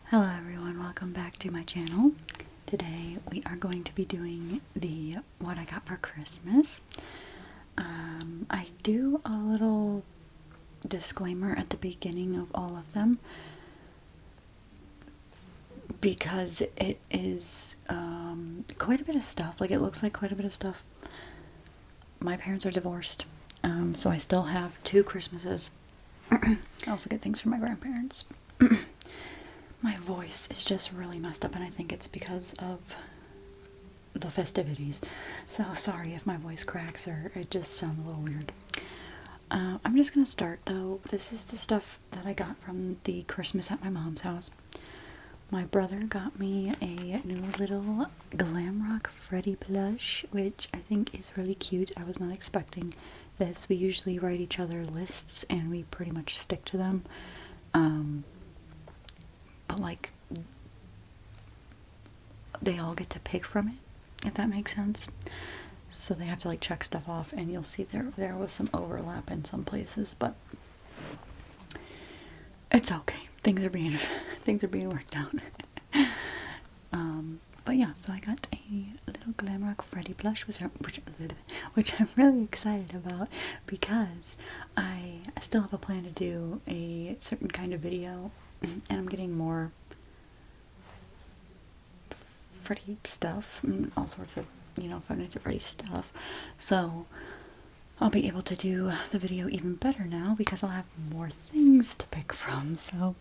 Hello everyone, welcome back to my channel. Today we are going to be doing the what I got for Christmas. I do a little disclaimer at the beginning of all of them because it is quite a bit of stuff. Like, it looks like quite a bit of stuff. My parents are divorced, so I still have 2 Christmases. I also get things from my grandparents. My voice is just really messed up, and I think it's because of the festivities. So sorry if my voice cracks or it just sounds a little weird. I'm just gonna start though. This is the stuff that I got from the Christmas at my mom's house. My brother got me a new little Glam Rock Freddy plush, which I think is really cute. I was not expecting this. We usually write each other lists and we pretty much stick to them. But like, they all get to pick from it, if that makes sense. So they have to like check stuff off, and you'll see there was some overlap in some places, but it's okay. Things are being worked out. But yeah, so I got a little Glam Rock Freddy plush, which I'm really excited about because I still have a plan to do a certain kind of video, and I'm getting more Freddy stuff and all sorts of, Five Nights at Freddy's stuff. So I'll be able to do the video even better now because I'll have more things to pick from. So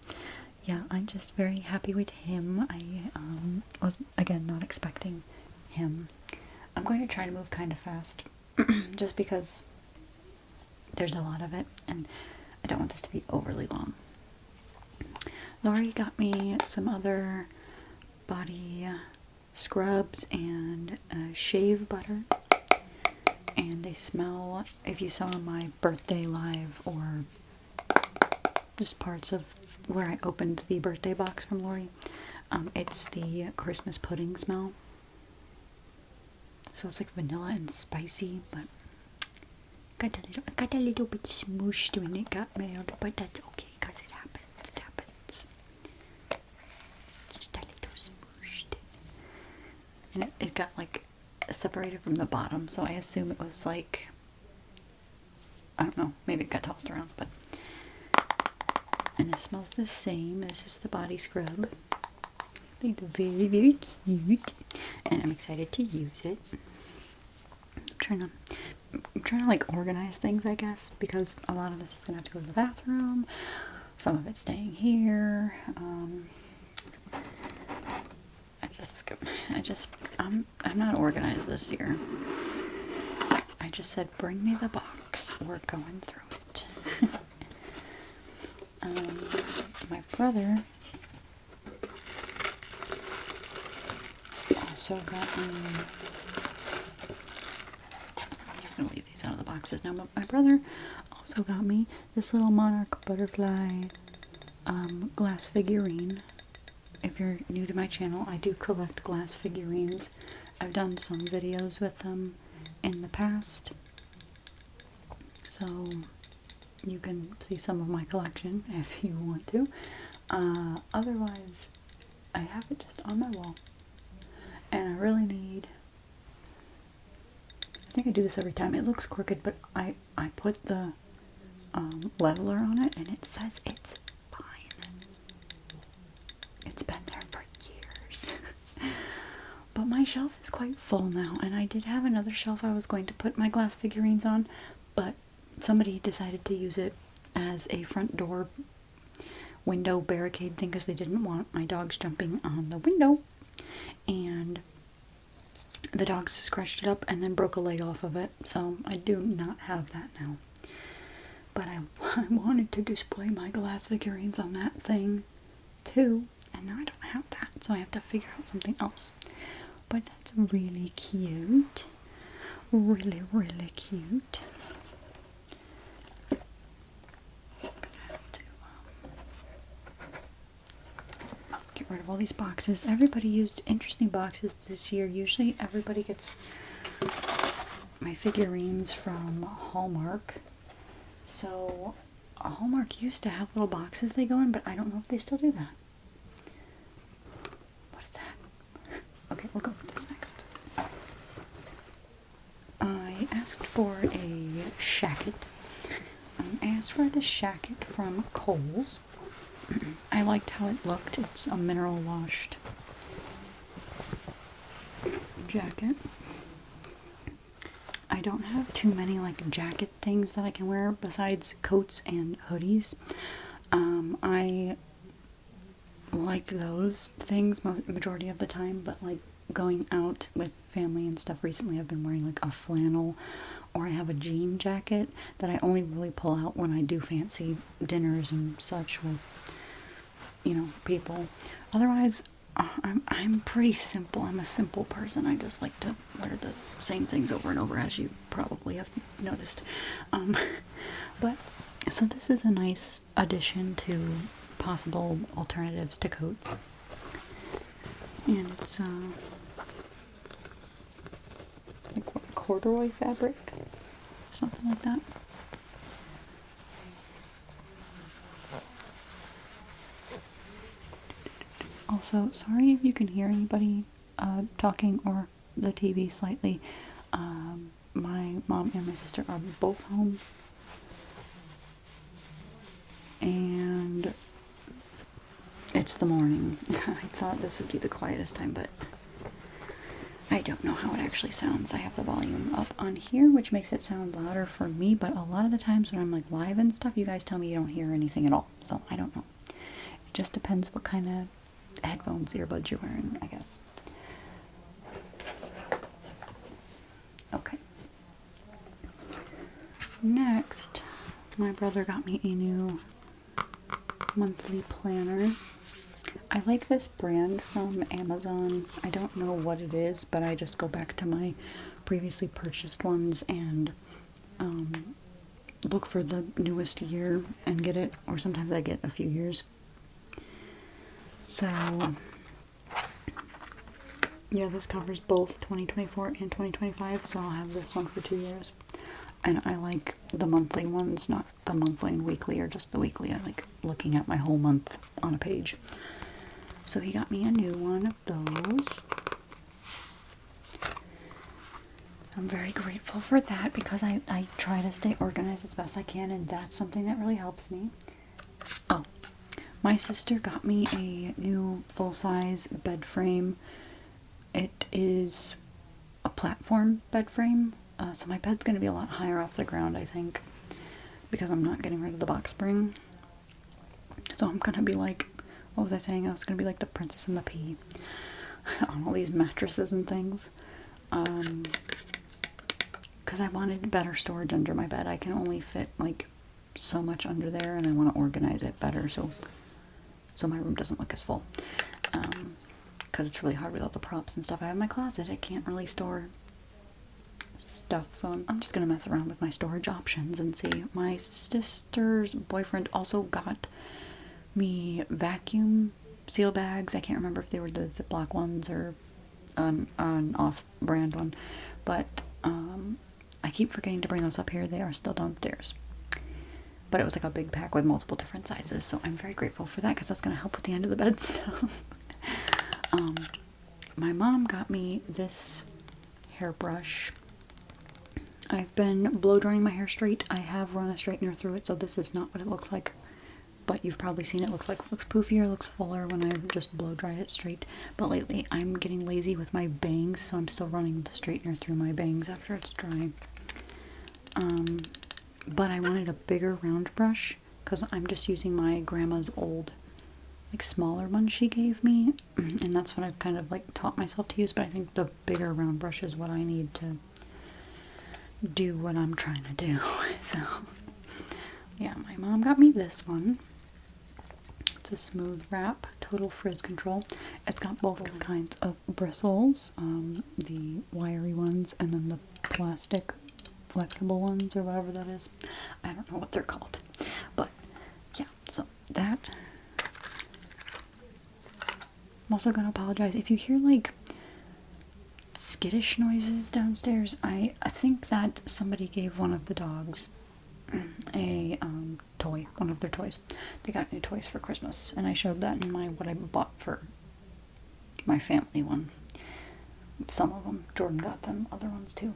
yeah, I'm just very happy with him. I was, again, not expecting him. I'm going to try to move kind of fast just because there's a lot of it and I don't want this to be overly long. Lori got me some other body scrubs and shave butter, and they smell, if you saw my birthday live or just parts of where I opened the birthday box from Lori, it's the Christmas pudding smell. So it's like vanilla and spicy, but got a little bit smooshed when it got mailed, but that's okay because it happens. Just a little smooshed. And it got like separated from the bottom, so I assume it was like, I don't know, maybe it got tossed around, but. And it smells the same as just the body scrub. I think it's very, very cute, and I'm excited to use it. I'm trying to like organize things, I guess, because a lot of this is gonna have to go to the bathroom. Some of it's staying here. I'm not organized this year. I just said, bring me the box. We're going through it. My brother also got me, I'm just going to leave these out of the boxes now, but my brother also got me this little monarch butterfly glass figurine. If you're new to my channel, I do collect glass figurines. I've done some videos with them in the past, so you can see some of my collection if you want to. Otherwise, I have it just on my wall, and I really need, I think I do this every time. It looks crooked, but I put the leveler on it, and it says it's fine. It's been there for years. But my shelf is quite full now, and I did have another shelf I was going to put my glass figurines on, but somebody decided to use it as a front door window barricade thing because they didn't want my dogs jumping on the window, and the dogs scratched it up and then broke a leg off of it, so I do not have that now. But I wanted to display my glass figurines on that thing too, and now I don't have that, so I have to figure out something else. But that's really cute. Really, really cute. Get rid of all these boxes. Everybody used interesting boxes this year. Usually everybody gets my figurines from Hallmark. So Hallmark used to have little boxes they go in, but I don't know if they still do that. asked for a shacket. I asked for this shacket from Kohl's. I liked how it looked. It's a mineral washed jacket. I don't have too many like jacket things that I can wear besides coats and hoodies. I like those things majority of the time, but like going out with family and stuff recently I've been wearing like a flannel, or I have a jean jacket that I only really pull out when I do fancy dinners and such with, you know, people. Otherwise, I'm pretty simple. I'm a simple person. I just like to wear the same things over and over, as you probably have noticed. But so this is a nice addition to possible alternatives to coats, and it's like what, corduroy fabric, something like that. Also, sorry if you can hear anybody talking or the TV slightly. My mom and my sister are both home, and it's the morning. I thought this would be the quietest time, but I don't know how it actually sounds. I have the volume up on here, which makes it sound louder for me, but a lot of the times when I'm like live and stuff, you guys tell me you don't hear anything at all, so I don't know. It just depends what kind of headphones, earbuds you're wearing, I guess. Okay. Next, my brother got me a new monthly planner. I like this brand from Amazon. I don't know what it is, but I just go back to my previously purchased ones and look for the newest year and get it, or sometimes I get a few years. So, yeah, this covers both 2024 and 2025, so I'll have this one for 2 years. And I like the monthly ones, not the monthly and weekly, or just the weekly. I like looking at my whole month on a page. So he got me a new one of those. I'm very grateful for that because I try to stay organized as best I can, and that's something that really helps me. Oh, my sister got me a new full-size bed frame. It is a platform bed frame. So my bed's going to be a lot higher off the ground, I think, because I'm not getting rid of the box spring. So I'm going to be like, what was I saying? I was going to be like the Princess and the Pea on all these mattresses and things. Because I wanted better storage under my bed. I can only fit like so much under there, and I want to organize it better so my room doesn't look as full. Because it's really hard with all the props and stuff I have in my closet. I can't really store stuff, so I'm just gonna mess around with my storage options and see. My sister's boyfriend also got me vacuum seal bags. I can't remember if they were the Ziploc ones or an off-brand one, but I keep forgetting to bring those up here. They are still downstairs, but it was like a big pack with multiple different sizes, so I'm very grateful for that because that's gonna help with the end of the bed stuff. My mom got me this hairbrush. I've been blow drying my hair straight. I have run a straightener through it, so this is not what it looks like. But you've probably seen it. Looks poofier, looks fuller when I've just blow dried it straight. But lately, I'm getting lazy with my bangs, so I'm still running the straightener through my bangs after it's dry. But I wanted a bigger round brush because I'm just using my grandma's old, like smaller one she gave me, and that's what I've kind of like taught myself to use. But I think the bigger round brush is what I need to do what I'm trying to do. So yeah, my mom got me this one. It's a smooth wrap, total frizz control. It's got both kinds of bristles, the wiry ones and then the plastic flexible ones, or whatever that is. I don't know what they're called, but yeah, so that. I'm also gonna apologize if you hear like skittish noises downstairs. I think that somebody gave one of the dogs a toy, one of their toys. They got new toys for Christmas, and I showed that in my what I bought for my family one. Some of them, Jordan got them, other ones too.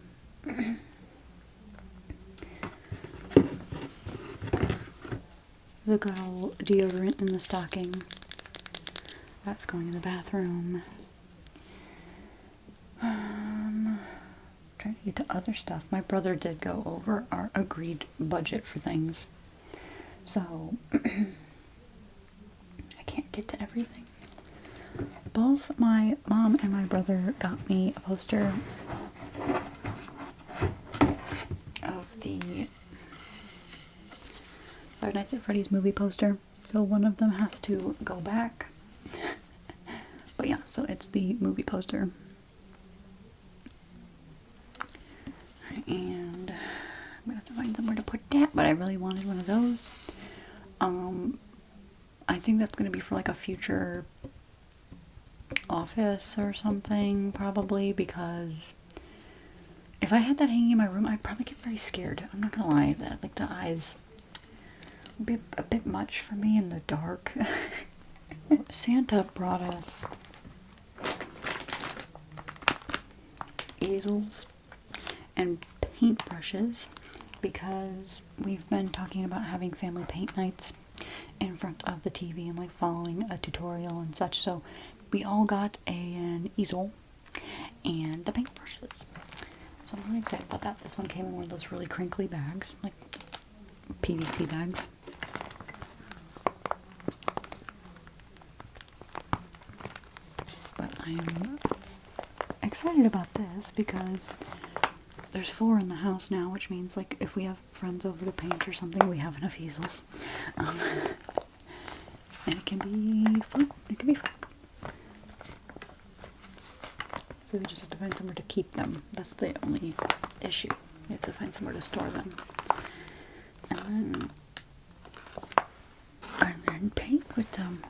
the good old deodorant in the stocking. That's going in the bathroom. Trying to get to other stuff. My brother did go over our agreed budget for things. So, I can't get to everything. Both my mom and my brother got me a poster of the Five Nights at Freddy's movie poster. So one of them has to go back. But yeah, so it's the movie poster. And I'm gonna have to find somewhere to put that, but I really wanted one of those. I think that's gonna be for like a future office or something, probably, because if I had that hanging in my room, I'd probably get very scared. I'm not gonna lie, that like the eyes would be a bit much for me in the dark. Santa brought us easels and paintbrushes because we've been talking about having family paint nights in front of the TV and like following a tutorial and such. So we all got an easel and the paintbrushes. So I'm really excited about that. This one came in one of those really crinkly bags, like PVC bags. But I'm excited about this because there's 4 in the house now, which means like if we have friends over to paint or something, we have enough easels. And it can be fun. It can be fun. So we just have to find somewhere to keep them. That's the only issue. We have to find somewhere to store them. And then paint with them.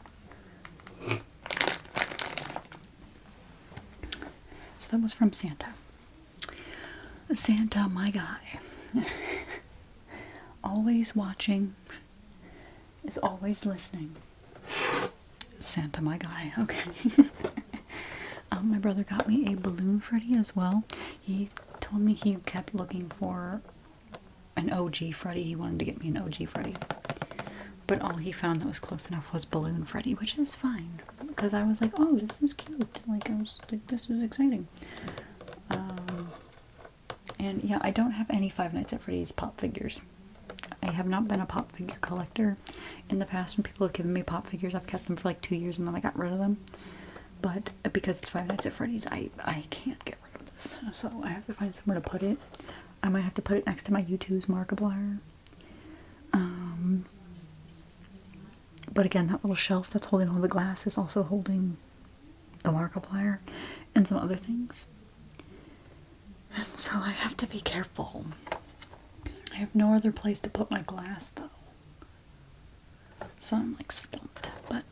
So that was from Santa. Santa, my guy. Always watching. Is always listening. Santa, my guy. Okay. My brother got me a balloon Freddy as well. He told me he kept looking for an OG Freddy. He wanted to get me an OG Freddy. But all he found that was close enough was balloon Freddy, which is fine. Because I was like, oh, this is cute. Like, I was like, this is exciting. And yeah, I don't have any Five Nights at Freddy's pop figures. I have not been a pop figure collector. In the past, when people have given me pop figures, I've kept them for like 2 years and then I got rid of them. But because it's Five Nights at Freddy's, I can't get rid of this. So I have to find somewhere to put it. I might have to put it next to my U2's Markiplier. But again, that little shelf that's holding all the glass is also holding the Markiplier and some other things. And so I have to be careful. I have no other place to put my glass though. So I'm like stumped, but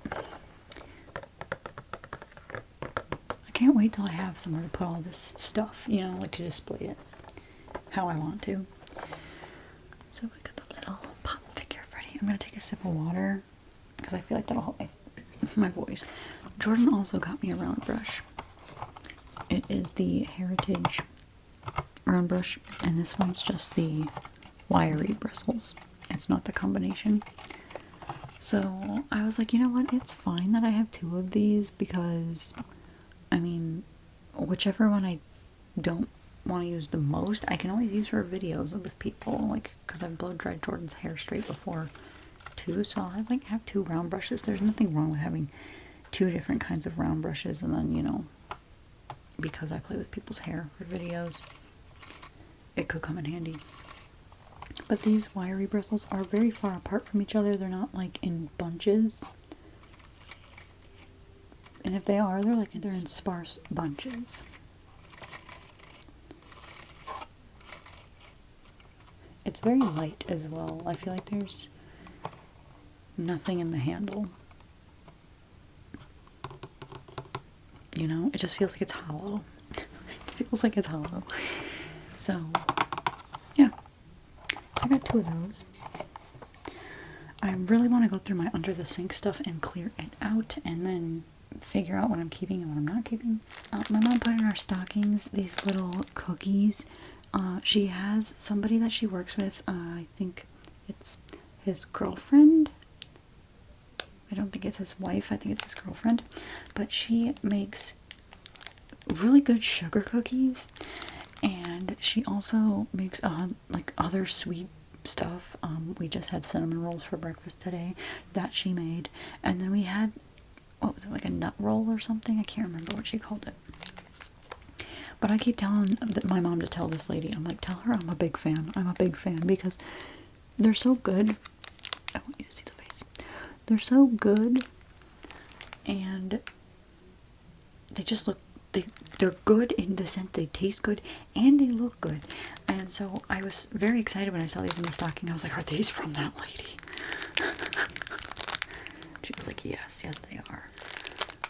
I can't wait till I have somewhere to put all this stuff, you know, like to display it how I want to. So we got the little pop figure Freddy. I'm gonna take a sip of water because I feel like that'll help my voice. Jordan also got me a round brush. It is the Heritage round brush, and this one's just the wiry bristles. It's not the combination. So I was like, you know what? It's fine that I have 2 of these because, I mean, whichever one I don't want to use the most, I can always use for videos with people, like, because I've blow dried Jordan's hair straight before too. So I like have 2 round brushes. There's nothing wrong with having 2 different kinds of round brushes, and then, you know, because I play with people's hair for videos, it could come in handy. But these wiry bristles are very far apart from each other. They're not like in bunches. And if they are, they're in sparse bunches. It's very light as well. I feel like there's nothing in the handle. You know, it just feels like it's hollow. It feels like it's hollow. So, yeah. So I got 2 of those. I really want to go through my under the sink stuff and clear it out and then figure out what I'm keeping and what I'm not keeping. My mom put in our stockings these little cookies. She has somebody that she works with. I think it's his girlfriend I don't think it's his wife, I think it's his girlfriend, but she makes really good sugar cookies, and she also makes like other sweet stuff. We just had cinnamon rolls for breakfast today that she made, and then we had, what was it, like a nut roll or something? I can't remember what she called it. But I keep telling my mom to tell this lady, I'm like, tell her I'm a big fan. I'm a big fan because they're so good. I want you to see the face. They're so good, and they just look, they're good in the sense they taste good and they look good. And so I was very excited when I saw these in the stocking. I was like, are these from that lady? She was like, yes, they are.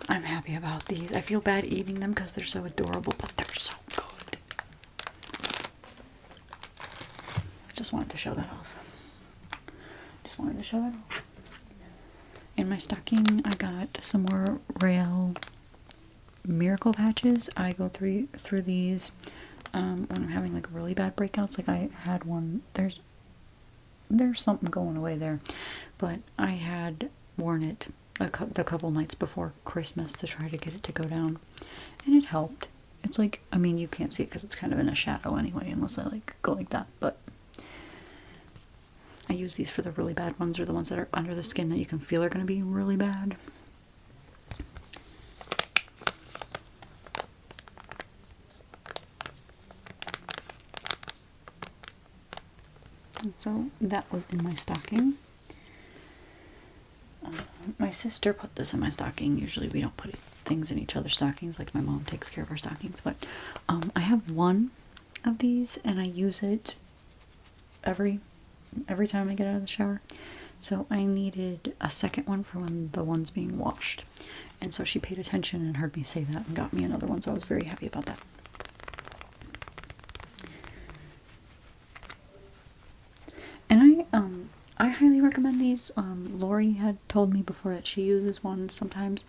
I'm happy about these. I feel bad eating them because they're so adorable, but they're so good. I just wanted to show that off. In my stocking, I got some more Rail Miracle Patches. I go through these when I'm having like really bad breakouts. Like I had one, there's something going away there, but I had worn it the couple nights before Christmas to try to get it to go down, and it helped. It's like, I mean, you can't see it because it's kind of in a shadow anyway, unless I like go like that, but I use these for the really bad ones, or the ones that are under the skin that you can feel are going to be really bad. And so that was in my stocking. My sister put this in my stocking. Usually we don't put things in each other's stockings, like my mom takes care of our stockings, but I have one of these and I use it every time I get out of the shower. So I needed a second one for when the one's being washed. And so she paid attention and heard me say that and got me another one, so I was very happy about that. And I highly recommend these. Lori had told me before that she uses one sometimes,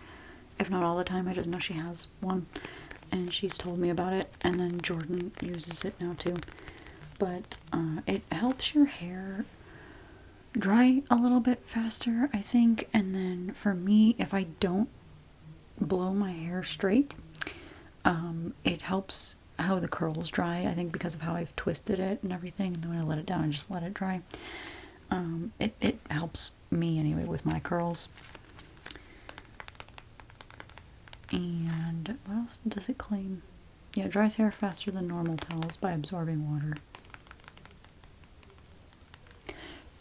if not all the time. I just know she has one, and she's told me about it. And then Jordan uses it now too. But it helps your hair dry a little bit faster, I think. And then for me, if I don't blow my hair straight, it helps how the curls dry, I think, because of how I've twisted it and everything. And then when I let it down and just let it dry, it helps me anyway with my curls. And what else does it claim? Yeah, it dries hair faster than normal towels by absorbing water.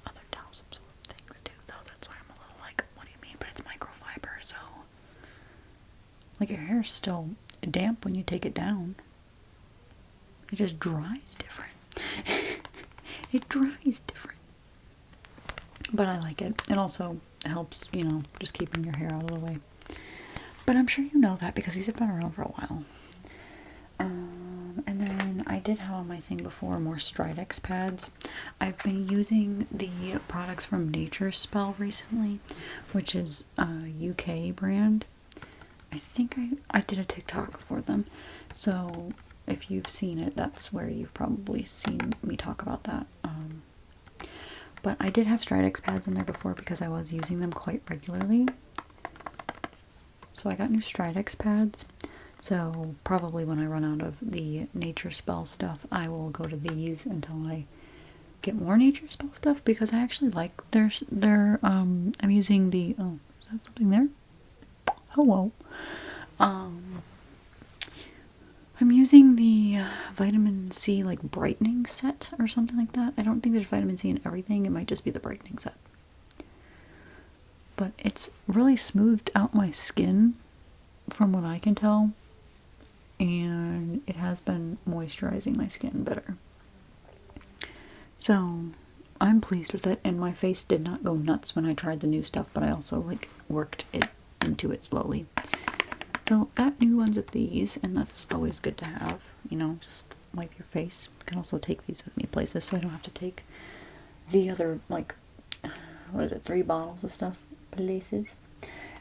Other towels absorb things too, though. That's why I'm a little like, what do you mean? But it's microfiber, so like your hair's still damp when you take it down. It just dries different. It dries different. But I like it. It also helps, you know, just keeping your hair out of the way. But I'm sure you know that because these have been around for a while. And then I did have on my thing before more Stridex pads. I've been using the products from Nature's Spell recently, which is a UK brand. I think I did a TikTok for them. So if you've seen it, that's where you've probably seen me talk about that. But I did have Stridex pads in there before because I was using them quite regularly. So I got new Stridex pads. So probably when I run out of the Nature Spell stuff, I will go to these until I get more Nature Spell stuff, because I actually like their I'm using the, oh, is that something there? Hello. I'm using the vitamin C like brightening set or something like that. I don't think there's vitamin C in everything. It might just be the brightening set. But it's really smoothed out my skin from what I can tell. And it has been moisturizing my skin better. So I'm pleased with it, and my face did not go nuts when I tried the new stuff, but I also like worked it into it slowly. So got new ones of these, and that's always good to have, you know, just wipe your face. You can also take these with me places, so I don't have to take the other, like, what is it, 3 bottles of stuff places.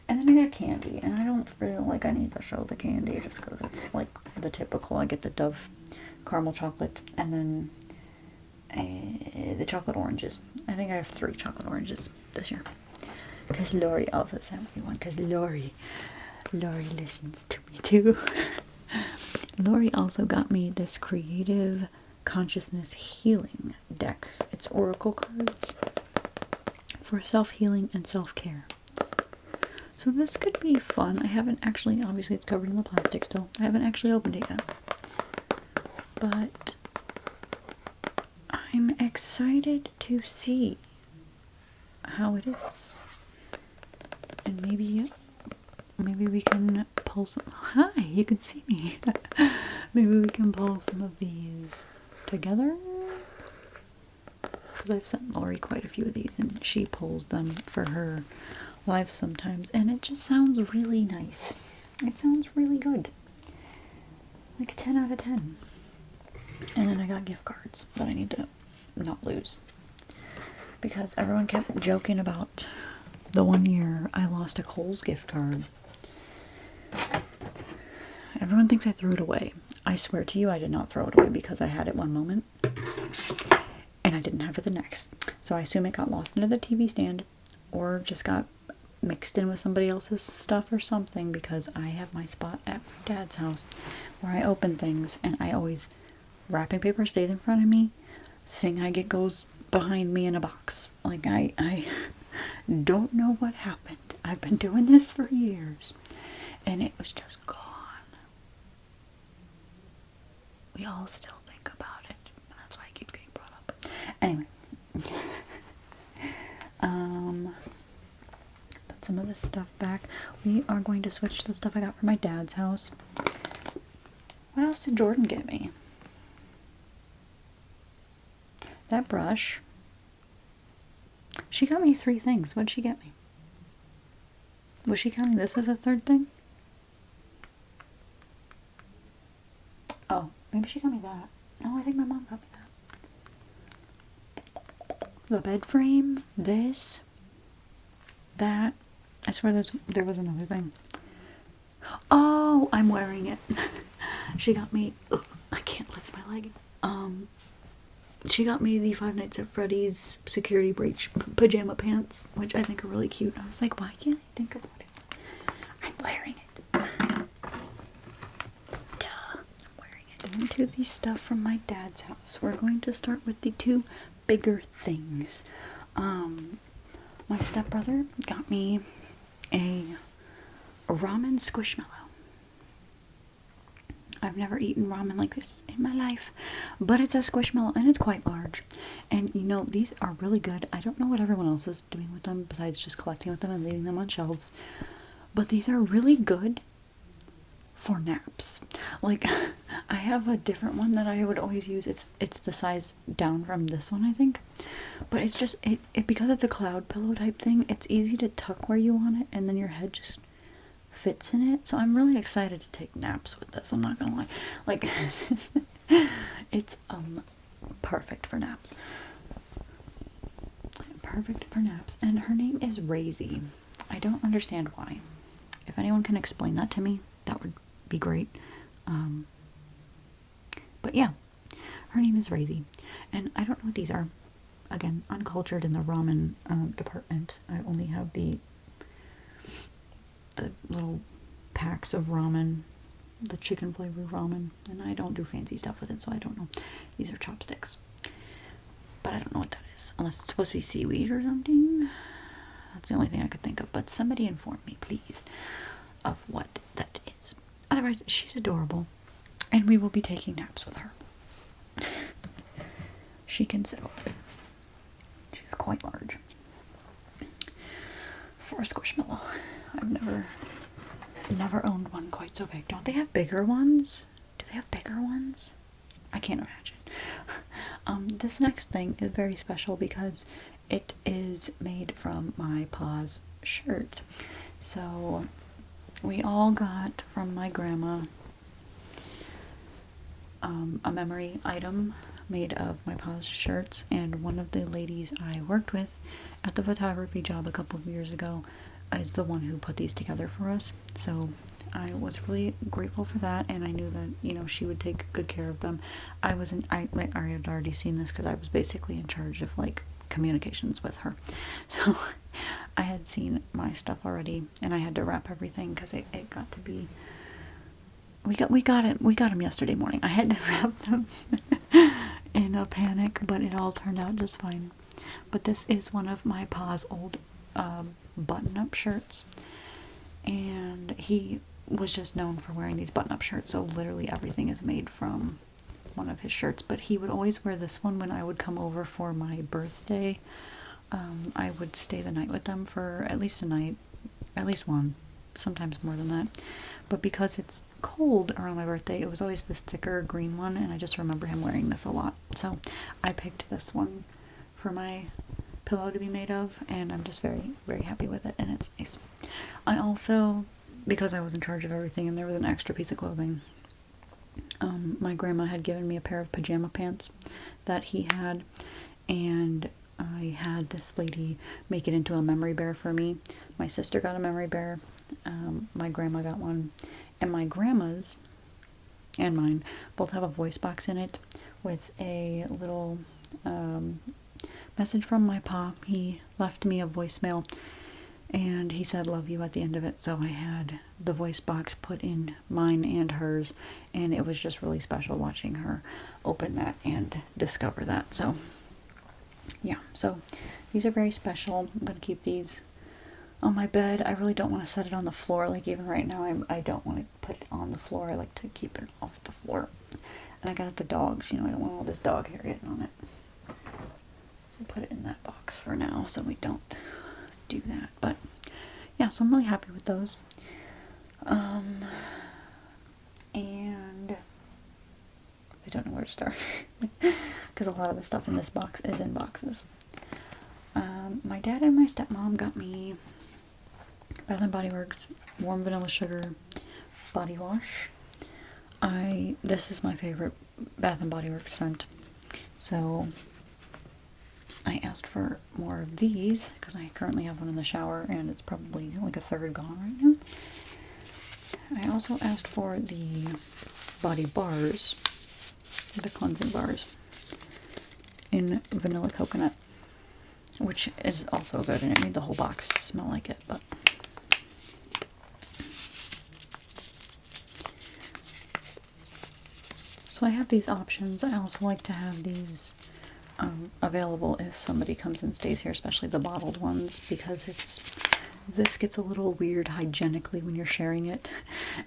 And then I got candy, and I don't feel like I need to show the candy just because it's like the typical. I get the Dove caramel chocolate, and then the chocolate oranges. I think I have 3 chocolate oranges this year. Because Lori also sent me one. Because Lori listens to me too. Lori also got me this Creative Consciousness Healing deck. It's oracle cards for self-healing and self-care. So this could be fun. I haven't actually, obviously it's covered in the plastic still. I haven't actually opened it yet. But I'm excited to see how it is. And maybe we can pull some, hi, you can see me. Maybe we can pull some of these together. Because I've sent Lori quite a few of these and she pulls them for her lives sometimes. And it just sounds really nice. It sounds really good. Like a 10 out of 10. And then I got gift cards that I need to not lose. Because everyone kept joking about the one year I lost a Kohl's gift card. Everyone thinks I threw it away. I swear to you I did not throw it away because I had it one moment and I didn't have it the next. So I assume it got lost into the TV stand or just got mixed in with somebody else's stuff or something, because I have my spot at my dad's house where I open things and I always, wrapping paper stays in front of me, thing I get goes behind me in a box. Like I don't know what happened. I've been doing this for years and it was just gone. We all still think about it. That's why it keeps getting brought up. Anyway. Put some of this stuff back. We are going to switch to the stuff I got from my dad's house. What else did Jordan get me? That brush. She got me 3 things. What did she get me? Was she counting this as a 3rd thing? Oh, maybe she got me that. No, I think my mom got me that. The bed frame, this, that. I swear there was another thing. Oh, I'm wearing it. She got me, ugh, I can't lift my leg. She got me the Five Nights at Freddy's security breach pajama pants, which I think are really cute. I was like, why can't I think about it? I'm wearing it. Duh, I'm wearing it. Into the stuff from my dad's house. We're going to start with the 2 bigger things. My stepbrother got me a ramen squishmallow. I've never eaten ramen like this in my life, but it's a squishmallow and it's quite large. And you know, these are really good. I don't know what everyone else is doing with them besides just collecting with them and leaving them on shelves, but these are really good for naps. Like, I have a different one that I would always use. It's the size down from this one, I think, but it's just it because it's a cloud pillow type thing, it's easy to tuck where you want it and then your head just fits in it. So I'm really excited to take naps with this. I'm not gonna lie. Like, it's perfect for naps. Perfect for naps. And her name is Razy. I don't understand why. If anyone can explain that to me, that would be great. But yeah, her name is Razy. And I don't know what these are. Again, uncultured in the ramen department. I only have the little packs of ramen, the chicken flavored ramen, and I don't do fancy stuff with it, so I don't know. These are chopsticks, but I don't know what that is, unless it's supposed to be seaweed or something. That's the only thing I could think of, but somebody inform me, please, of what that is. Otherwise, she's adorable, and we will be taking naps with her. She can sit over. She's quite large for a squishmallow. I've never owned one quite so big. Don't they have bigger ones? Do they have bigger ones? I can't imagine. This next thing is very special because it is made from my pa's shirt. So we all got from my grandma a memory item made of my pa's shirts, and one of the ladies I worked with at the photography job a couple of years ago is the one who put these together for us. So I was really grateful for that, and I knew that, you know, she would take good care of them. I had already seen this because I was basically in charge of like communications with her. So I had seen my stuff already, and I had to wrap everything because it got to be. We got them yesterday morning. I had to wrap them in a panic, but it all turned out just fine. But this is one of my pa's old button-up shirts, and he was just known for wearing these button-up shirts, so literally everything is made from one of his shirts. But he would always wear this one when I would come over for my birthday. I would stay the night with them for at least a night, at least one, sometimes more than that. But because it's cold around my birthday, it was always this thicker green one, and I just remember him wearing this a lot. So I picked this one for my pillow to be made of, and I'm just very, very happy with it, and it's nice. I also, because I was in charge of everything and there was an extra piece of clothing, my grandma had given me a pair of pajama pants that he had, and I had this lady make it into a memory bear for me. My sister got a memory bear, my grandma got one, and my grandma's and mine both have a voice box in it with a little message from my pa. He left me a voicemail, and he said love you at the end of it, so I had the voice box put in mine and hers, and it was just really special watching her open that and discover that. So yeah, so these are very special. I'm going to keep these on my bed. I really don't want to set it on the floor. Like even right now, I don't want to put it on the floor. I like to keep it off the floor. And I got the dogs, you know, I don't want all this dog hair getting on it. So put it in that box for now so we don't do that. But yeah, so I'm really happy with those. And I don't know where to start because a lot of the stuff in this box is in boxes. My dad and my stepmom got me Bath & Body Works Warm Vanilla Sugar body wash. This is my favorite Bath & Body Works scent, so I asked for more of these because I currently have one in the shower and it's probably like a third gone right now. I also asked for the body bars, the cleansing bars, in vanilla coconut, which is also good, and it made the whole box smell like it. But so I have these options. I also like to have these available if somebody comes and stays here, especially the bottled ones, because this gets a little weird hygienically when you're sharing it,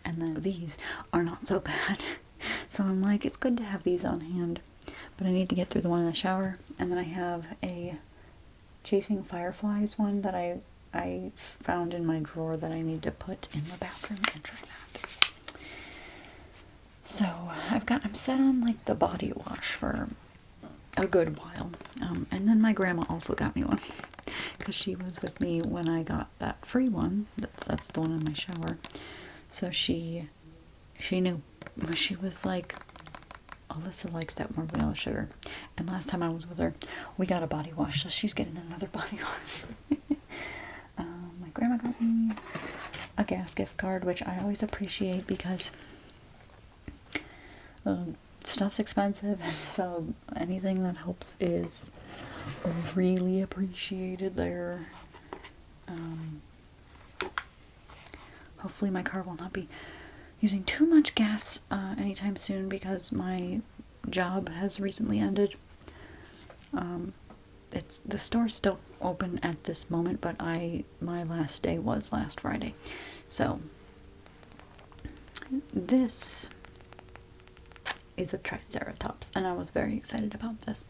and then these are not so bad. So I'm like, it's good to have these on hand, but I need to get through the one in the shower. And then I have a Chasing Fireflies one that I found in my drawer that I need to put in the bathroom and try that. So I'm set on like the body wash for a good while. And then my grandma also got me one because she was with me when I got that free one. That's the one in my shower. So she knew. She was like, Alyssa likes that more vanilla sugar. And last time I was with her, we got a body wash, so she's getting another body wash. My grandma got me a gas gift card, which I always appreciate because stuff's expensive, and so anything that helps is really appreciated there. Hopefully my car will not be using too much gas anytime soon because my job has recently ended. The store's still open at this moment, but my last day was last Friday. So this is a Triceratops, and I was very excited about this.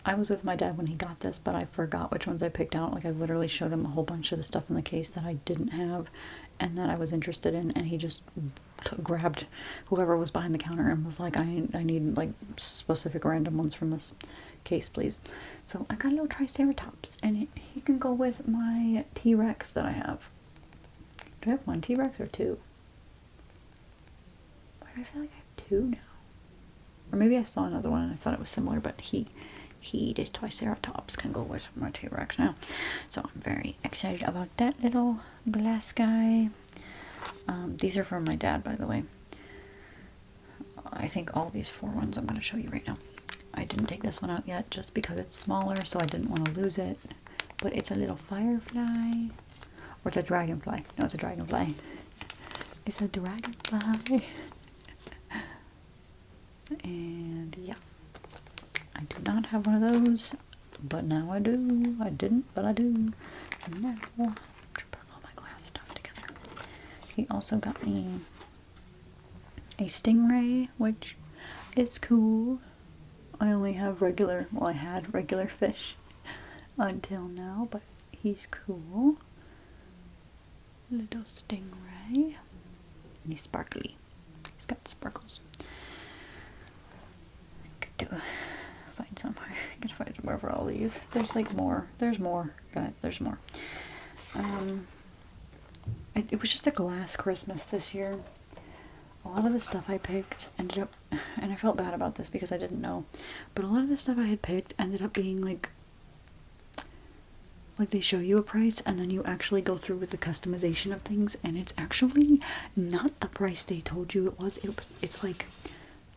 I was with my dad when he got this, but I forgot which ones I picked out. Like, I literally showed him a whole bunch of the stuff in the case that I didn't have and that I was interested in, and he just grabbed whoever was behind the counter and was like, I need like specific random ones from this case, please. So I got a little Triceratops, and he can go with my T-Rex that I have. Do I have one T-Rex or two? Why do I feel like I have two now? Or maybe I saw another one and I thought it was similar, but this Triceratops can go with my T-Rex now. So I'm very excited about that little glass guy. These are from my dad, by the way. I think all these 4 ones I'm going to show you right now. I didn't take this one out yet just because it's smaller, so I didn't want to lose it. but it's a little firefly. Or it's a dragonfly. No, it's a dragonfly. It's a dragonfly. And yeah. I do not have one of those, but now I do. I didn't, but I do. And now, I'm putting all my glass stuff together. He also got me a stingray, which is cool. I only have regular, well, I had regular fish until now, but he's cool. Little stingray. He's sparkly. He's got sparkles. I could find somewhere. I gotta find somewhere for all these. There's like more. There's more. Guys, there's more. It was just a glass Christmas this year. A lot of the stuff I picked ended up, and I felt bad about this because I didn't know, but a lot of the stuff I had picked ended up being like they show you a price and then you actually go through with the customization of things, and it's actually not the price they told you it was. It's like,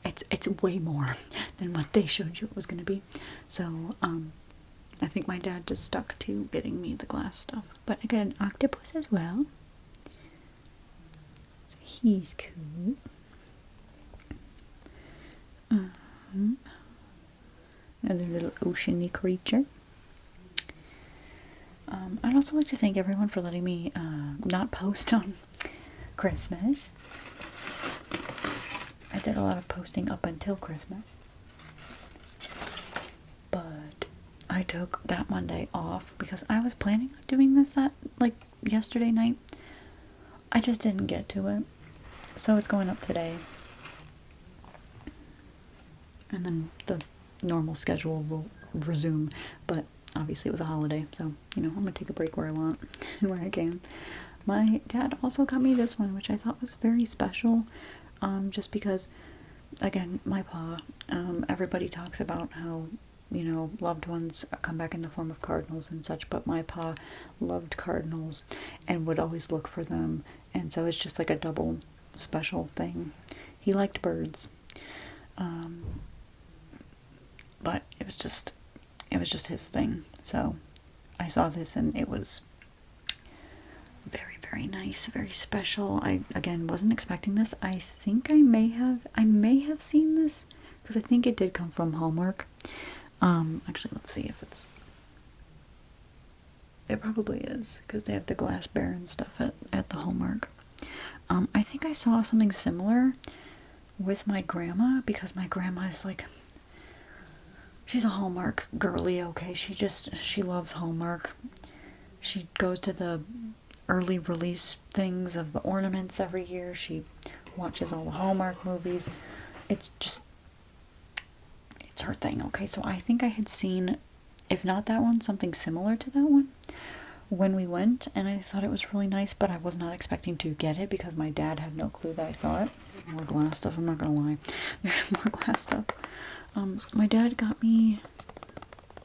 it's way more than what they showed you it was going to be. So, I think my dad just stuck to getting me the glass stuff. But I got an octopus as well. So he's cool. Another little oceany creature. I'd also like to thank everyone for letting me not post on Christmas. I did a lot of posting up until Christmas. But I took that Monday off because I was planning on doing this yesterday night. I just didn't get to it. So it's going up today. And then the normal schedule will resume. But obviously it was a holiday, so, I'm gonna take a break where I want and where I can. My dad also got me this one, which I thought was very special, just because, again, my pa, everybody talks about how, loved ones come back in the form of cardinals and such, but my pa loved cardinals and would always look for them, and so it's just like a double special thing. He liked birds, but it was just his thing. So I saw this and it was very, very nice, very special. I, again, wasn't expecting this. I think I may have seen this because I think it did come from Hallmark. Actually, let's see if it probably is because they have the glass bear and stuff at the Hallmark. I think I saw something similar with my grandma because my grandma is like, she's a Hallmark girly, okay? She loves Hallmark. She goes to the early release things of the ornaments every year. She watches all the Hallmark movies. It's her thing, okay? So I think I had seen, if not that one, something similar to that one when we went, and I thought it was really nice, but I was not expecting to get it because my dad had no clue that I saw it. More glass stuff, I'm not gonna lie. There's more glass stuff. My dad got me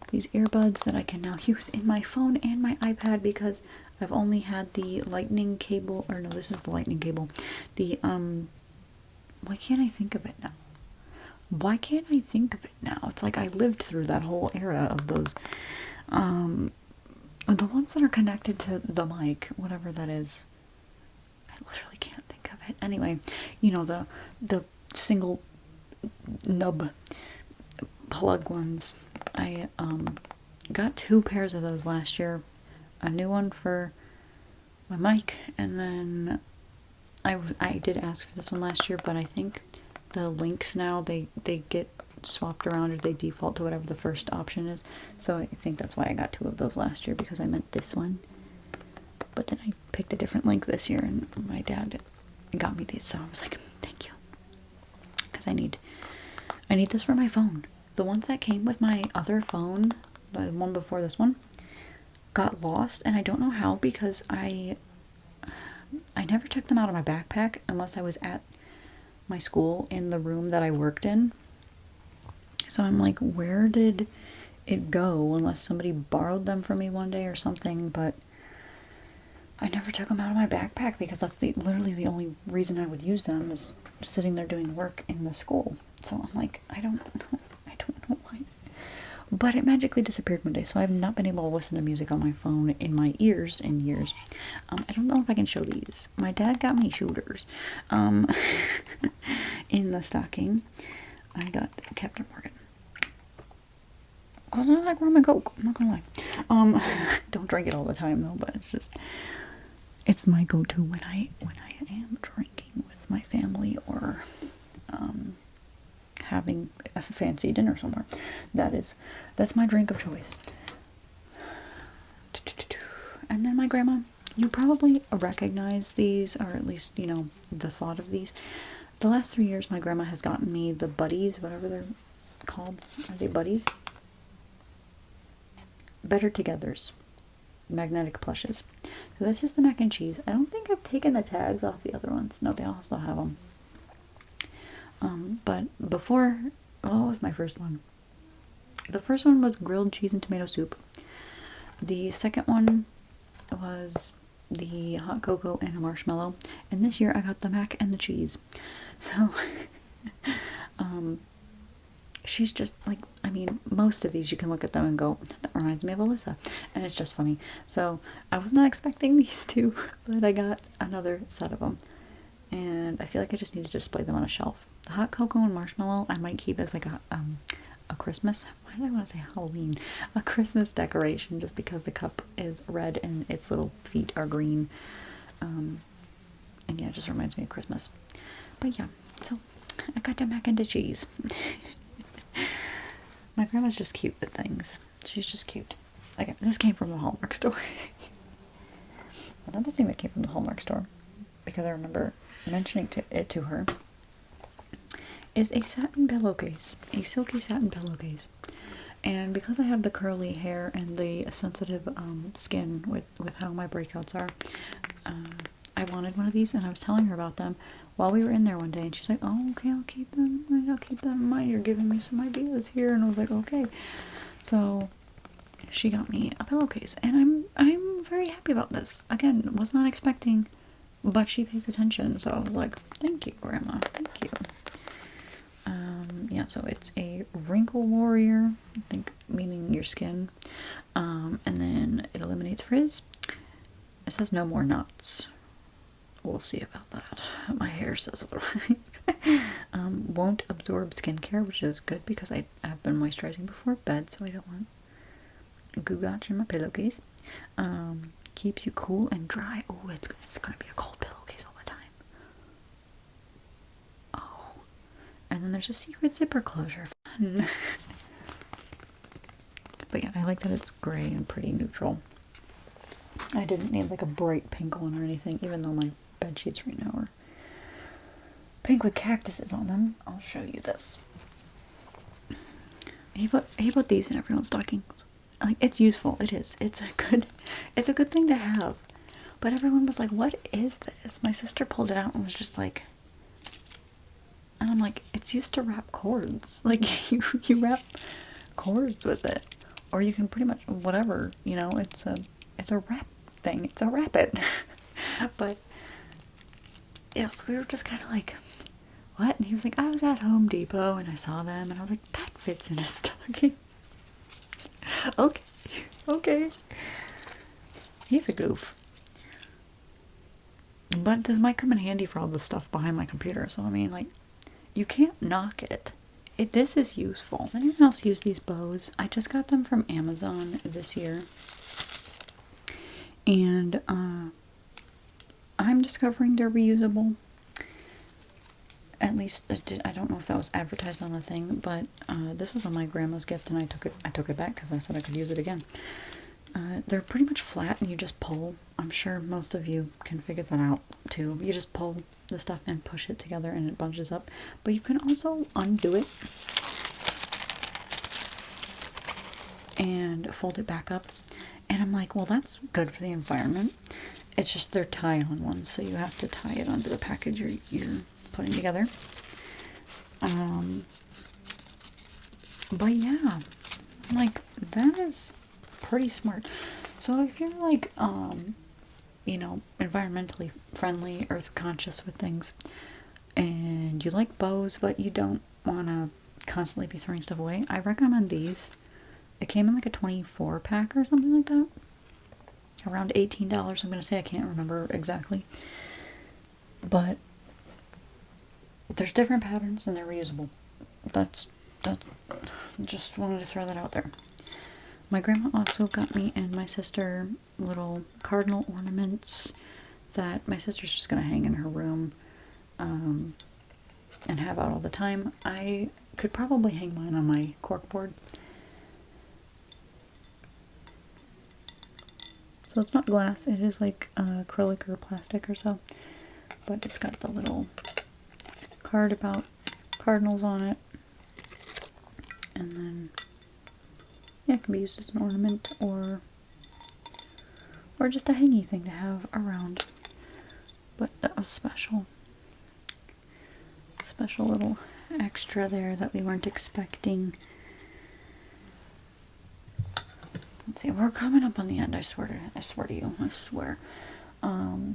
these earbuds that I can now use in my phone and my iPad because I've only had the lightning cable, or no, this is the lightning cable. The, why can't I think of it now? Why can't I think of it now? It's like I lived through that whole era of those, the ones that are connected to the mic, whatever that is. I literally can't think of it. Anyway, the single nub plug ones. I got 2 pairs of those last year. A new one for my mic, and then I did ask for this one last year, but I think the links now they get swapped around, or they default to whatever the first option is. So I think that's why I got 2 of those last year, because I meant this one. But then I picked a different link this year, and my dad got me these, so I was like, thank you, because I need this for my phone. The ones that came with my other phone, the one before this one, got lost, and I don't know how, because I never took them out of my backpack unless I was at my school in the room that I worked in. So I'm like, where did it go? Unless somebody borrowed them from me one day or something, but I never took them out of my backpack because that's literally the only reason I would use them, is sitting there doing work in the school. So I'm like, I don't know But it magically disappeared one day, so I've not been able to listen to music on my phone in my ears in years. I don't know if I can show these. My dad got me shooters. In the stocking, I got Captain Morgan. Cause I like rum and coke. I'm not gonna lie. Don't drink it all the time though, but it's my go-to when I am drinking with my family or having a fancy dinner somewhere. That's my drink of choice. And then my grandma, you probably recognize these, or at least, you know, the thought of these. The last 3 years, my grandma has gotten me the buddies, whatever they're called. Are they buddies? Better Togethers. Magnetic plushes. So this is the mac and cheese. I don't think I've taken the tags off the other ones. No, they all still have them. But before, what was my first one? The first one was grilled cheese and tomato soup. The second one was the hot cocoa and a marshmallow. And this year I got the mac and the cheese. So, she's just like, I mean, most of these you can look at them and go, that reminds me of Alyssa. And it's just funny. So, I was not expecting these two, but I got another set of them. And I feel like I just need to display them on a shelf. The hot cocoa and marshmallow I might keep as like a Christmas, why did I want to say Halloween? A Christmas decoration, just because the cup is red and its little feet are green. And yeah, it just reminds me of Christmas. But yeah, so I got the mac and the cheese. My grandma's just cute with things. She's just cute. Okay, this came from the Hallmark store. Another thing that came from the Hallmark store, because I remember mentioning it to her, is a satin pillowcase. A silky satin pillowcase. And because I have the curly hair and the sensitive skin with how my breakouts are, I wanted one of these, and I was telling her about them while we were in there one day, and she's like, oh, okay, I'll keep them in mind. You're giving me some ideas here. And I was like, okay. So she got me a pillowcase, and I'm very happy about this. Again, was not expecting, but she pays attention, so I was like, thank you, Grandma, thank you. Yeah, so it's a wrinkle warrior, I think meaning your skin, and then it eliminates frizz. It says no more knots. We'll see about that. My hair says otherwise. Won't absorb skincare, which is good because I have been moisturizing before bed, so I don't want goo gotch in my pillowcase. Keeps you cool and dry. Oh, it's gonna be a cold pillowcase all the time. Oh, and then there's a secret zipper closure. Fun. But yeah, I like that it's gray and pretty neutral. I didn't need like a bright pink one or anything, even though my bed sheets right now are pink with cactuses on them. I'll show you this. He put these in everyone's stockings. Like, it's useful. It is. It's a good thing to have. But everyone was like, what is this? My sister pulled it out and was just like, and I'm like, it's used to wrap cords. Like, you wrap cords with it. Or you can pretty much, whatever, you know, it's a wrap thing. It's a wrap it. But, yeah, so we were just kind of like, what? And he was like, I was at Home Depot and I saw them and I was like, that fits in a stocking. Okay. He's a goof. But this might come in handy for all the stuff behind my computer, so I mean, like, you can't knock it. This is useful. Does anyone else use these bows? I just got them from Amazon this year. And, I'm discovering they're reusable. At least, I don't know if that was advertised on the thing, but this was on my grandma's gift, and I took it back because I said I could use it again. They're pretty much flat, and you just pull. I'm sure most of you can figure that out too. You just pull the stuff and push it together, and it bunches up. But you can also undo it and fold it back up. And I'm like, well, that's good for the environment. It's just they're tie-on ones, so you have to tie it onto the package you're putting together. But yeah, like, that is pretty smart. So if you're like, you know, environmentally friendly, earth conscious with things, and you like bows, but you don't want to constantly be throwing stuff away, I recommend these. it came in like a 24 pack or something like that. Around $18, I'm going to say. I can't remember exactly. But there's different patterns and they're reusable. That just wanted to throw that out there. My grandma also got me and my sister little cardinal ornaments that my sister's just going to hang in her room and have out all the time. I could probably hang mine on my corkboard. So it's not glass, it is like acrylic or plastic or so. But it's got the little card about cardinals on it. And then, yeah, it can be used as an ornament or just a hangy thing to have around. But that was special little extra there that we weren't expecting. Let's see, we're coming up on the end, I swear to you, I swear. I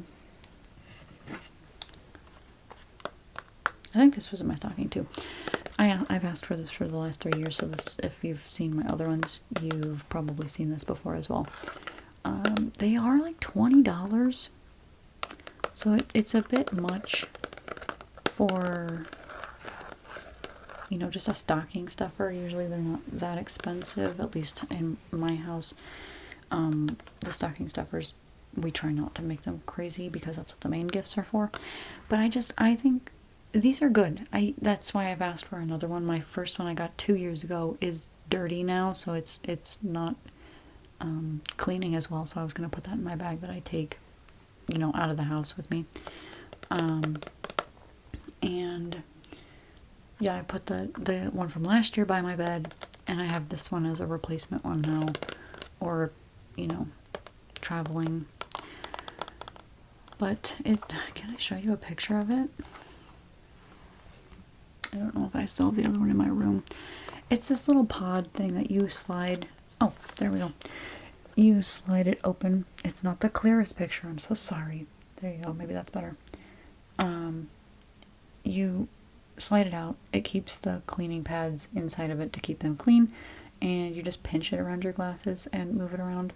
think this was in my stocking too. I've asked for this for the last 3 years, so this, if you've seen my other ones, you've probably seen this before as well. They are like $20, so it's a bit much for, you know, just a stocking stuffer. Usually they're not that expensive, at least in my house. The stocking stuffers, we try not to make them crazy because that's what the main gifts are for. But I think these are good. That's why I've asked for another one. My first one I got 2 years ago is dirty now, so it's not cleaning as well. So I was gonna put that in my bag that I take, you know, out of the house with me. And yeah, I put the one from last year by my bed, and I have this one as a replacement one now, or, you know, traveling. But can I show you a picture of it? I don't know if I still have the other one in my room. It's this little pod thing that you slide. Oh, there we go. You slide it open. It's not the clearest picture. I'm so sorry. There you go. Maybe that's better. You slide it out. It keeps the cleaning pads inside of it to keep them clean. And you just pinch it around your glasses and move it around.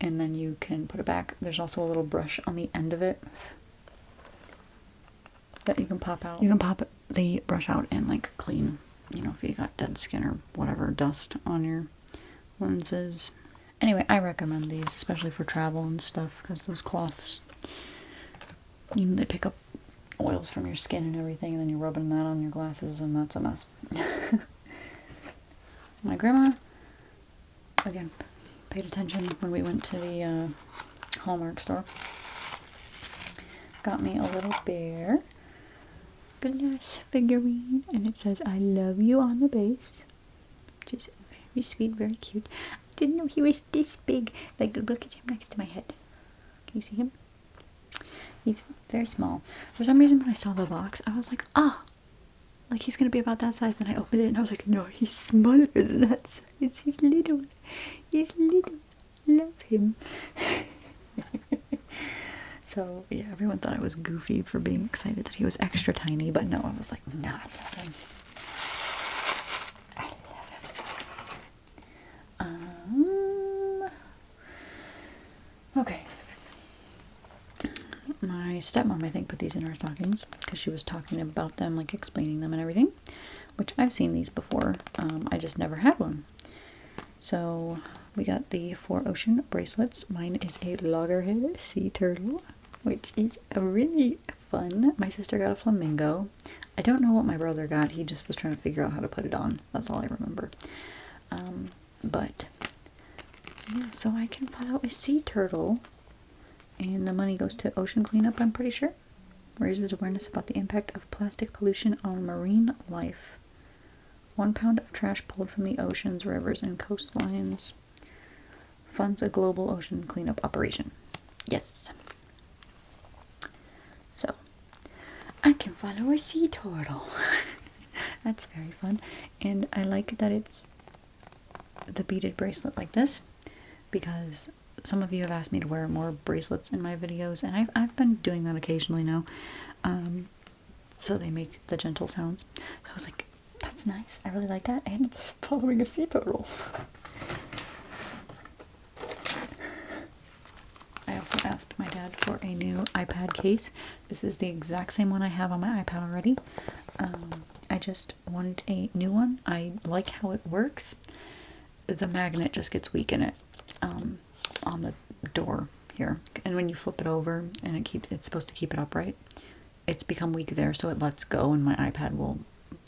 And then you can put it back. There's also a little brush on the end of it that you can pop out. You can pop the brush out and like clean, you know, if you got dead skin or whatever, dust on your lenses. Anyway, I recommend these, especially for travel and stuff, because those cloths, you know, they pick up oils from your skin and everything, and then you're rubbing that on your glasses, and that's a mess. My grandma, again, paid attention when we went to the Hallmark store. Got me a little bear glass figurine, and it says "I love you" on the base, which is very sweet, very cute. I didn't know he was this big. Like, look at him next to my head. Can you see him? He's very small. For some reason, when I saw the box, I was like, ah, like he's gonna be about that size. And I opened it, and I was like, no, he's smaller than that size. He's little. He's little. Love him. So, yeah, everyone thought I was goofy for being excited that he was extra tiny, but no, I was like, no, I love him. I love him. Okay. My stepmom, I think, put these in our stockings because she was talking about them, like explaining them and everything, which I've seen these before. I just never had one. So we got the 4 ocean bracelets. Mine is a loggerhead sea turtle, which is really fun. My sister got a flamingo. I don't know what my brother got. He just was trying to figure out how to put it on. That's all I remember. But yeah, so I can follow a sea turtle. And the money goes to ocean cleanup, I'm pretty sure. Raises awareness about the impact of plastic pollution on marine life. 1 pound of trash pulled from the oceans, rivers, and coastlines. Funds a global ocean cleanup operation. Yes. So, I can follow a sea turtle. That's very fun. And I like that it's the beaded bracelet like this, because some of you have asked me to wear more bracelets in my videos, and I've been doing that occasionally now. So they make the gentle sounds. So I was like, that's nice. I really like that. And following a sea turtle. also asked my dad for a new iPad case. This is the exact same one I have on my iPad already. I just wanted a new one. I like how it works. The magnet just gets weak in it on the door here, and when you flip it over and it's supposed to keep it upright, it's become weak there, so it lets go and my iPad will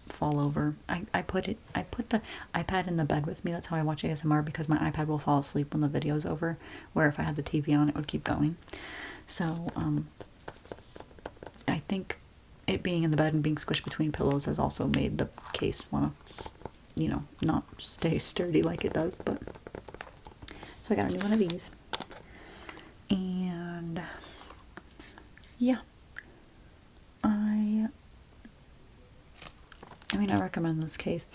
fall over. I put the iPad in the bed with me. That's how I watch ASMR, because my iPad will fall asleep when the video's over, where if I had the TV on, it would keep going. So I think it being in the bed and being squished between pillows has also made the case want to, you know, not stay sturdy like it does. But so I got a new one of these, and yeah, I mean, I recommend this case.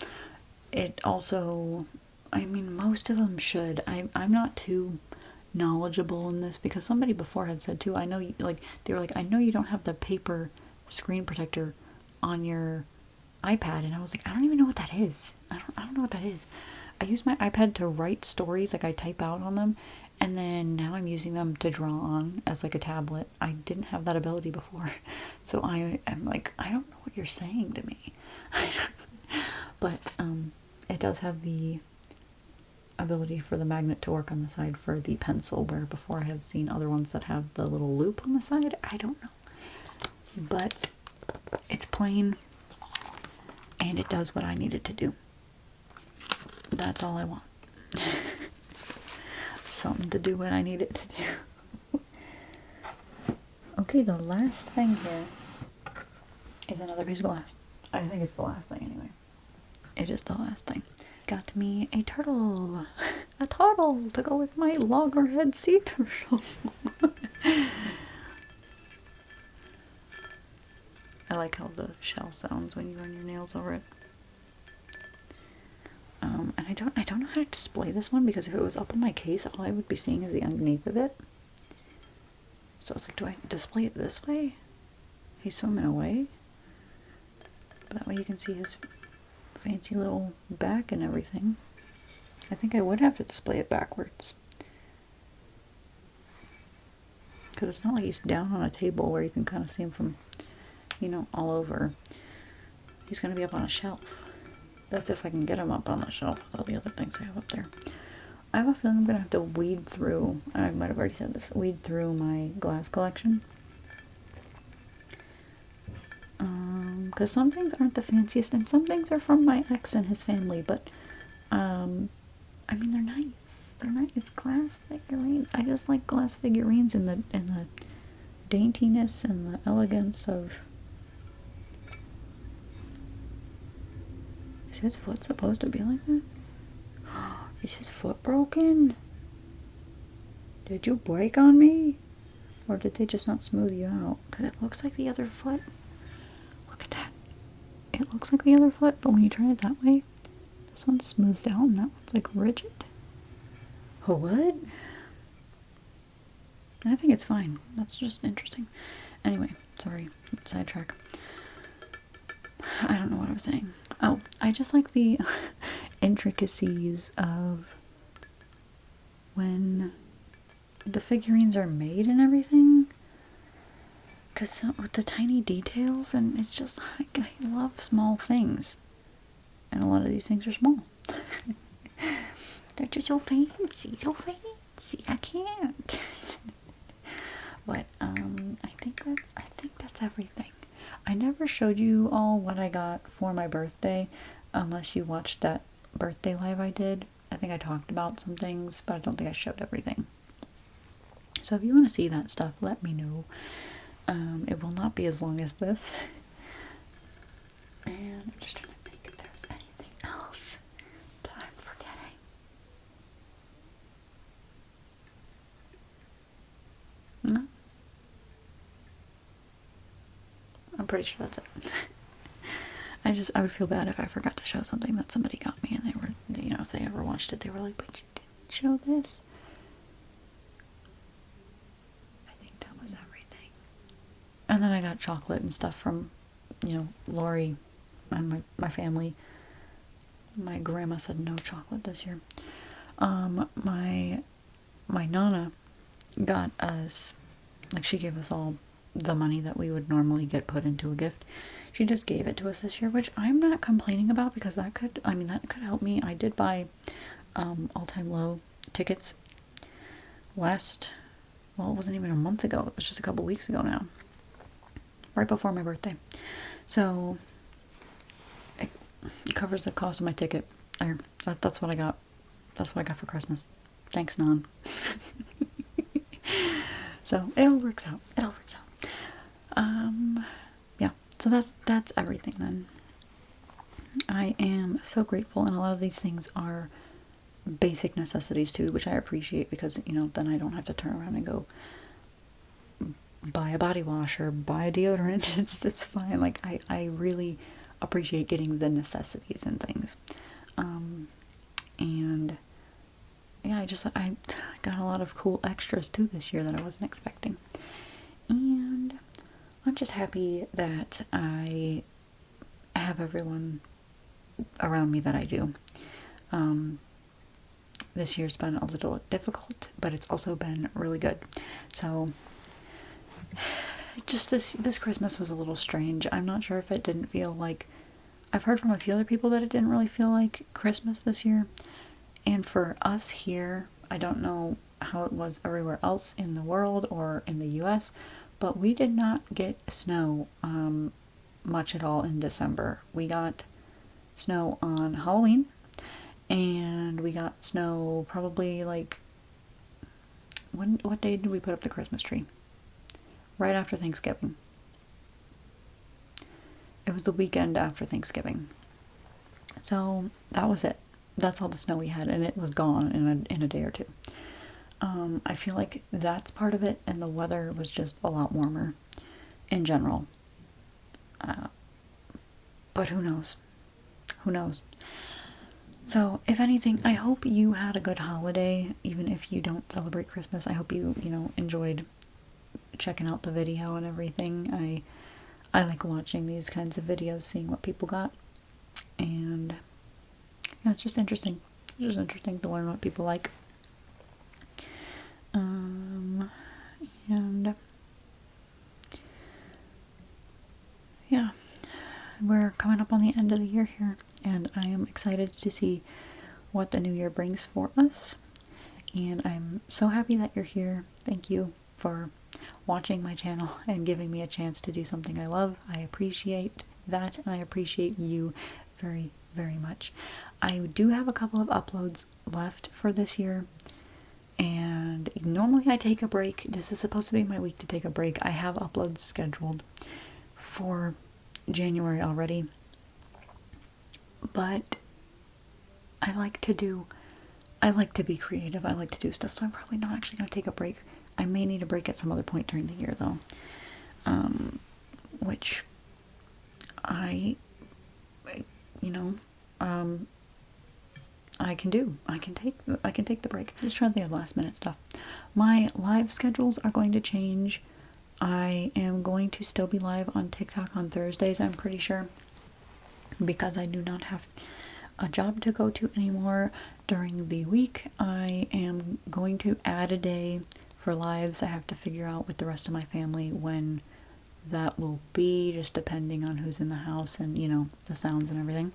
It also, I mean, most of them should. I'm not too knowledgeable in this, because somebody before had said too, I know, like, they were like, I know you don't have the paper screen protector on your iPad, and I was like, I don't even know what that is. I don't know what that is. I use my iPad to write stories, like I type out on them, and then now I'm using them to draw on as like a tablet. I didn't have that ability before, so I'm like, I don't know what you're saying to me. But it does have the ability for the magnet to work on the side for the pencil, where before I have seen other ones that have the little loop on the side. I don't know, but it's plain and it does what I need it to do. That's all I want. Something to do what I need it to do. Okay, the last thing here is another piece of glass. I think it's the last thing anyway. It is the last thing. Got me a turtle. A turtle to go with my loggerhead sea turtle. I like how the shell sounds when you run your nails over it. And I don't know how to display this one, because if it was up in my case, all I would be seeing is the underneath of it. So it's like, do I display it this way? He's swimming away. That way you can see his fancy little back and everything. I think I would have to display it backwards, because it's not like he's down on a table where you can kind of see him from, you know, all over. He's going to be up on a shelf. That's if I can get him up on the shelf with all the other things I have up there. I have a feeling I'm going to have to weed through, I might have already said this, weed through my glass collection. Because some things aren't the fanciest, and some things are from my ex and his family, but, I mean, they're nice. They're nice. It's glass figurines. I just like glass figurines in the daintiness and the elegance of... Is his foot supposed to be like that? Is his foot broken? Did you break on me? Or did they just not smooth you out? Because it looks like the other foot. Look at that. It looks like the other foot, but when you turn it that way, this one's smoothed out and that one's like rigid. Oh, what? I think it's fine. That's just interesting. Anyway, sorry, sidetrack. I don't know what I was saying. Oh, I just like the intricacies of when the figurines are made and everything. Because with the tiny details, and it's just, I love small things. And a lot of these things are small. They're just so fancy, I can't. But, I think that's everything. I never showed you all what I got for my birthday, unless you watched that birthday live I did. I think I talked about some things, but I don't think I showed everything. So if you want to see that stuff, let me know. It will not be as long as this. And I'm just trying to think if there's anything else that I'm forgetting. No? I'm pretty sure that's it. I would feel bad if I forgot to show something that somebody got me, and they were, you know, if they ever watched it, they were like, but you didn't show this. I think that was everything. And then I got chocolate and stuff from, you know, Lori and my family. My grandma said no chocolate this year. My Nana got us, like, she gave us all the money that we would normally get put into a gift. She just gave it to us this year, which I'm not complaining about because that could, I mean, that could help me. I did buy All Time Low tickets last, well, it wasn't even a month ago. It was just a couple weeks ago now, right before my birthday. So it covers the cost of my ticket. That's what I got. That's what I got for Christmas. Thanks, Non. So it all works out. It all works out. Yeah. So that's everything then. I am so grateful, and a lot of these things are basic necessities too, which I appreciate because, you know, then I don't have to turn around and go buy a body wash or buy a deodorant. It's fine. Like, I really appreciate getting the necessities and things. And yeah, I got a lot of cool extras too this year that I wasn't expecting. And I'm just happy that I have everyone around me that I do. This year's been a little difficult, but it's also been really good. So just this Christmas was a little strange. I'm not sure if it didn't feel like, I've heard from a few other people that it didn't really feel like Christmas this year. And for us here, I don't know how it was everywhere else in the world or in the US, but we did not get snow much at all in December. We got snow on Halloween, and we got snow probably like, what day did we put up the Christmas tree? Right after Thanksgiving. It was the weekend after Thanksgiving. So that was it. That's all the snow we had, and it was gone in a day or two. I feel like that's part of it, and the weather was just a lot warmer in general. But who knows? Who knows? So, if anything, I hope you had a good holiday, even if you don't celebrate Christmas. I hope you enjoyed checking out the video and everything. I like watching these kinds of videos, seeing what people got, and yeah, it's just interesting. It's just interesting to learn what people like. And yeah, we're coming up on the end of the year here, and I am excited to see what the new year brings for us. And I'm so happy that you're here. Thank you for watching my channel and giving me a chance to do something I love. I appreciate that, and I appreciate you very, very much. I do have a couple of uploads left for this year, and normally I take a break. This is supposed to be my week to take a break. I have uploads scheduled for January already, but I like to be creative. I like to do stuff, so I'm probably not actually going to take a break. I may need a break at some other point during the year, though, which I can do. I can take the break. Just trying to think of last minute stuff. My live schedules are going to change. I am going to still be live on TikTok on Thursdays, I'm pretty sure, because I do not have a job to go to anymore during the week. I am going to add a day for lives. I have to figure out with the rest of my family when that will be, just depending on who's in the house and, the sounds and everything.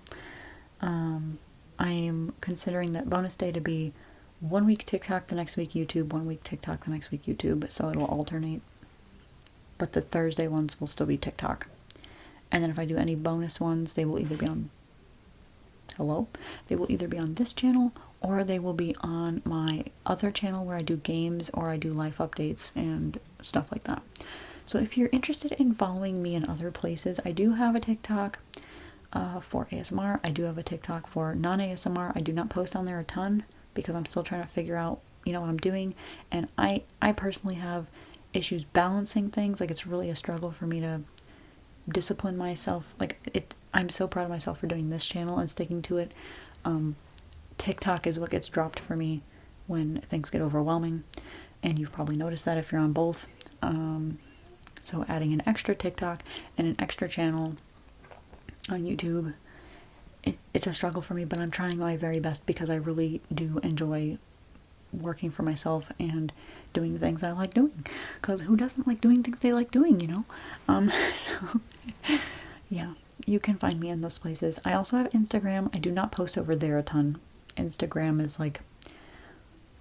I am considering that bonus day to be 1 week TikTok, the next week YouTube, 1 week TikTok, the next week YouTube, so it'll alternate. But the Thursday ones will still be TikTok. And then if I do any bonus ones, they will either be on They will either be on this channel, or they will be on my other channel where I do games or I do life updates and stuff like that. So if you're interested in following me in other places, I do have a TikTok for ASMR. I do have a TikTok for non-ASMR. I do not post on there a ton because I'm still trying to figure out, what I'm doing. And I personally have issues balancing things. Like, it's really a struggle for me to discipline myself. I'm so proud of myself for doing this channel and sticking to it. TikTok is what gets dropped for me when things get overwhelming, and you've probably noticed that if you're on both. So adding an extra TikTok and an extra channel on YouTube, it's a struggle for me, but I'm trying my very best because I really do enjoy working for myself and doing things I like doing. Because who doesn't like doing things they like doing, you know? So, yeah, you can find me in those places. I also have Instagram. I do not post over there a ton. Instagram is, like,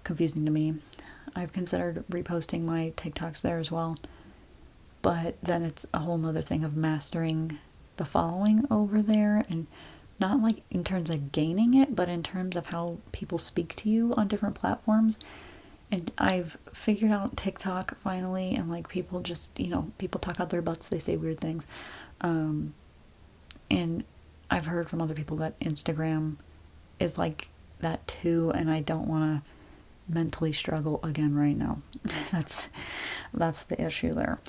confusing to me. I've considered reposting my TikToks there as well. But then it's a whole nother thing of mastering the following over there, and not like in terms of gaining it, but in terms of how people speak to you on different platforms. And I've figured out TikTok finally, and like people just, you know, people talk out their butts, they say weird things. And I've heard from other people that Instagram is like that too, and I don't want to mentally struggle again right now. that's the issue there.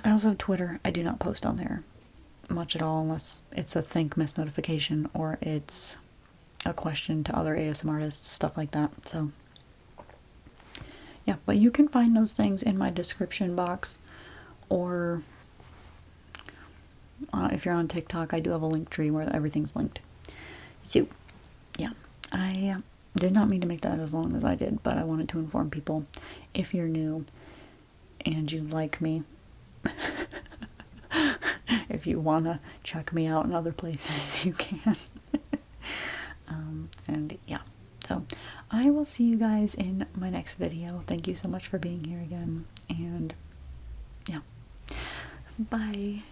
I also have Twitter. I do not post on there much at all unless it's a Think Miss notification or it's a question to other ASM artists, stuff like that. So, yeah, but you can find those things in my description box, or if you're on TikTok, I do have a link tree where everything's linked. So, yeah, I did not mean to make that as long as I did, but I wanted to inform people, if you're new and you like me, if you want to check me out in other places, you can. And yeah, so I will see you guys in my next video. Thank you so much for being here again, and yeah, bye.